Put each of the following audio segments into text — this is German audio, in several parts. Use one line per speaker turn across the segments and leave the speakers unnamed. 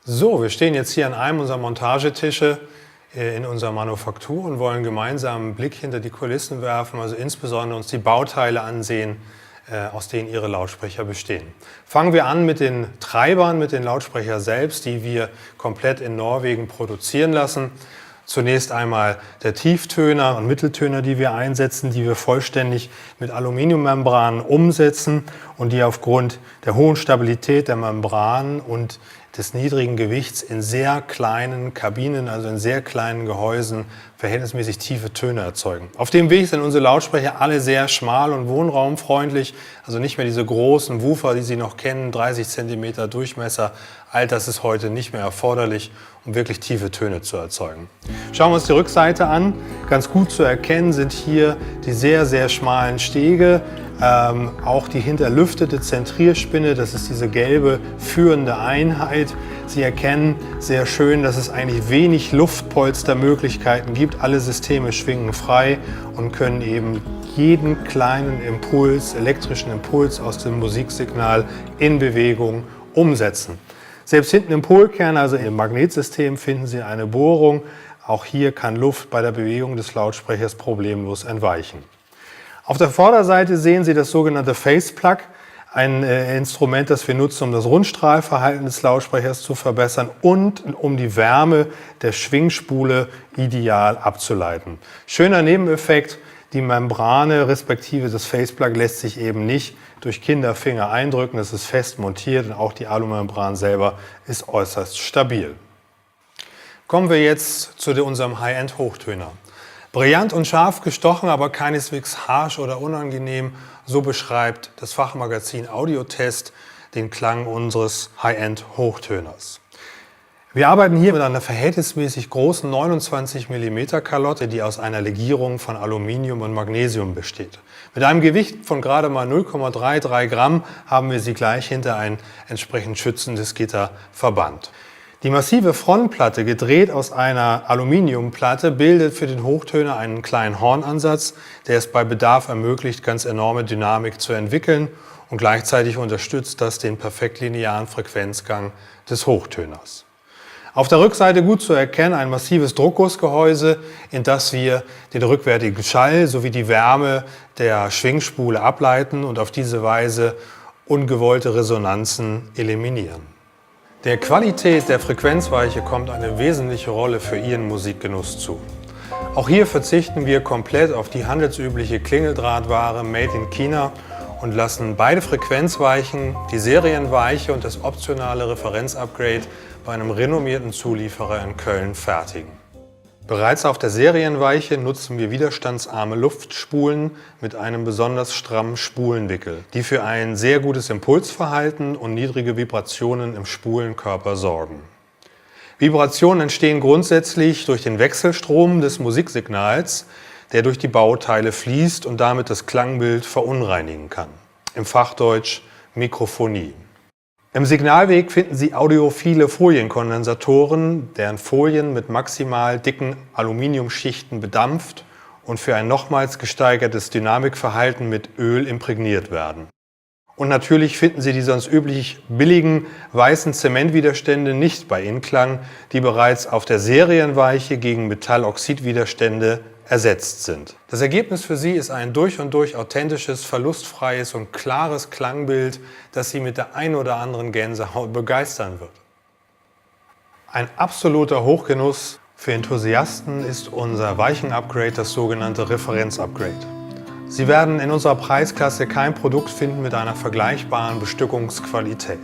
So, wir stehen jetzt hier an einem unserer Montagetische in unserer Manufaktur und wollen gemeinsam einen Blick hinter die Kulissen werfen, also insbesondere uns die Bauteile ansehen, aus denen Ihre Lautsprecher bestehen. Fangen wir an mit den Treibern, mit den Lautsprechern selbst, die wir komplett in Norwegen produzieren lassen. Zunächst einmal der Tieftöner und Mitteltöner, die wir einsetzen, die wir vollständig mit Aluminiummembranen umsetzen und die aufgrund der hohen Stabilität der Membranen und des niedrigen Gewichts in sehr kleinen Kabinen, also in sehr kleinen Gehäusen, verhältnismäßig tiefe Töne erzeugen. Auf dem Weg sind unsere Lautsprecher alle sehr schmal und wohnraumfreundlich, also nicht mehr diese großen Woofer, die Sie noch kennen, 30 cm Durchmesser. All das ist heute nicht mehr erforderlich, um wirklich tiefe Töne zu erzeugen. Schauen wir uns die Rückseite an. Ganz gut zu erkennen sind hier die sehr, sehr schmalen Stege. Auch die hinterlüftete Zentrierspinne, das ist diese gelbe führende Einheit. Sie erkennen sehr schön, dass es eigentlich wenig Luftpolstermöglichkeiten gibt. Alle Systeme schwingen frei und können eben jeden kleinen Impuls, elektrischen Impuls aus dem Musiksignal in Bewegung umsetzen. Selbst hinten im Polkern, also im Magnetsystem, finden Sie eine Bohrung. Auch hier kann Luft bei der Bewegung des Lautsprechers problemlos entweichen. Auf der Vorderseite sehen Sie das sogenannte Faceplug, ein Instrument, das wir nutzen, um das Rundstrahlverhalten des Lautsprechers zu verbessern und um die Wärme der Schwingspule ideal abzuleiten. Schöner Nebeneffekt, die Membrane respektive das Faceplug lässt sich eben nicht durch Kinderfinger eindrücken, es ist fest montiert und auch die Alumembran selber ist äußerst stabil. Kommen wir jetzt zu unserem High-End-Hochtöner. Brillant und scharf gestochen, aber keineswegs harsch oder unangenehm, so beschreibt das Fachmagazin Audiotest den Klang unseres High-End-Hochtöners. Wir arbeiten hier mit einer verhältnismäßig großen 29 mm Kalotte, die aus einer Legierung von Aluminium und Magnesium besteht. Mit einem Gewicht von gerade mal 0,33 Gramm haben wir sie gleich hinter ein entsprechend schützendes Gitter verbannt. Die massive Frontplatte, gedreht aus einer Aluminiumplatte, bildet für den Hochtöner einen kleinen Hornansatz, der es bei Bedarf ermöglicht, ganz enorme Dynamik zu entwickeln, und gleichzeitig unterstützt das den perfekt linearen Frequenzgang des Hochtöners. Auf der Rückseite gut zu erkennen ein massives Druckgussgehäuse, in das wir den rückwärtigen Schall sowie die Wärme der Schwingspule ableiten und auf diese Weise ungewollte Resonanzen eliminieren. Der Qualität der Frequenzweiche kommt eine wesentliche Rolle für Ihren Musikgenuss zu. Auch hier verzichten wir komplett auf die handelsübliche Klingeldrahtware Made in China und lassen beide Frequenzweichen, die Serienweiche und das optionale Referenzupgrade, bei einem renommierten Zulieferer in Köln fertigen. Bereits auf der Serienweiche nutzen wir widerstandsarme Luftspulen mit einem besonders strammen Spulenwickel, die für ein sehr gutes Impulsverhalten und niedrige Vibrationen im Spulenkörper sorgen. Vibrationen entstehen grundsätzlich durch den Wechselstrom des Musiksignals, der durch die Bauteile fließt und damit das Klangbild verunreinigen kann. Im Fachdeutsch Mikrophonie. Im Signalweg finden Sie audiophile Folienkondensatoren, deren Folien mit maximal dicken Aluminiumschichten bedampft und für ein nochmals gesteigertes Dynamikverhalten mit Öl imprägniert werden. Und natürlich finden Sie die sonst üblich billigen weißen Zementwiderstände nicht bei Inklang, die bereits auf der Serienweiche gegen Metalloxidwiderstände ersetzt sind. Das Ergebnis für Sie ist ein durch und durch authentisches, verlustfreies und klares Klangbild, das Sie mit der ein oder anderen Gänsehaut begeistern wird. Ein absoluter Hochgenuss für Enthusiasten ist unser Weichen-Upgrade, das sogenannte Referenz-Upgrade. Sie werden in unserer Preisklasse kein Produkt finden mit einer vergleichbaren Bestückungsqualität.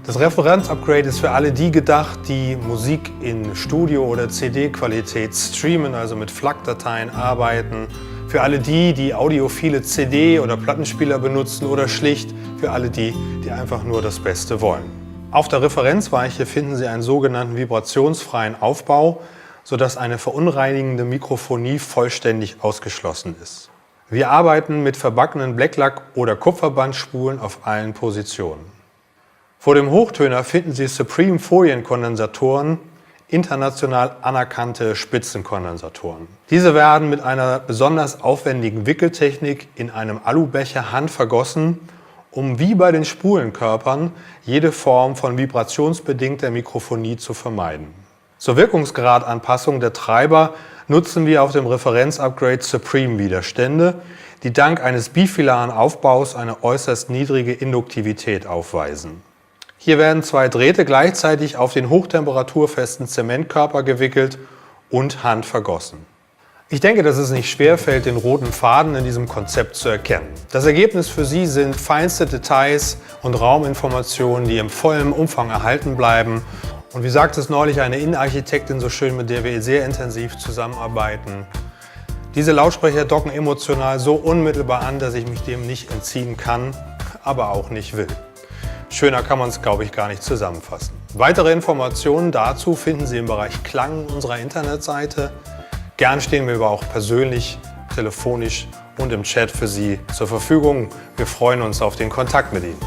Das Referenz-Upgrade ist für alle die gedacht, die Musik in Studio- oder CD-Qualität streamen, also mit FLAC-Dateien arbeiten. Für alle die, die audiophile CD- oder Plattenspieler benutzen oder schlicht für alle die, die einfach nur das Beste wollen. Auf der Referenzweiche finden Sie einen sogenannten vibrationsfreien Aufbau, sodass eine verunreinigende Mikrophonie vollständig ausgeschlossen ist. Wir arbeiten mit verbackenen Blacklack- oder Kupferbandspulen auf allen Positionen. Vor dem Hochtöner finden Sie Supreme Folienkondensatoren, international anerkannte Spitzenkondensatoren. Diese werden mit einer besonders aufwendigen Wickeltechnik in einem Alubecher handvergossen um wie bei den Spulenkörpern jede Form von vibrationsbedingter Mikrofonie zu vermeiden. Zur Wirkungsgradanpassung der Treiber nutzen wir auf dem Referenzupgrade Supreme Widerstände, die dank eines bipilaren Aufbaus eine äußerst niedrige Induktivität aufweisen. Hier werden 2 Drähte gleichzeitig auf den hochtemperaturfesten Zementkörper gewickelt und handvergossen. Ich denke, dass es nicht schwer fällt, den roten Faden in diesem Konzept zu erkennen. Das Ergebnis für Sie sind feinste Details und Rauminformationen, die im vollen Umfang erhalten bleiben. Und wie sagt es neulich eine Innenarchitektin so schön, mit der wir sehr intensiv zusammenarbeiten: Diese Lautsprecher docken emotional so unmittelbar an, dass ich mich dem nicht entziehen kann, aber auch nicht will. Schöner kann man es, glaube ich, gar nicht zusammenfassen. Weitere Informationen dazu finden Sie im Bereich Klang unserer Internetseite. Gern stehen wir aber auch persönlich, telefonisch und im Chat für Sie zur Verfügung. Wir freuen uns auf den Kontakt mit Ihnen.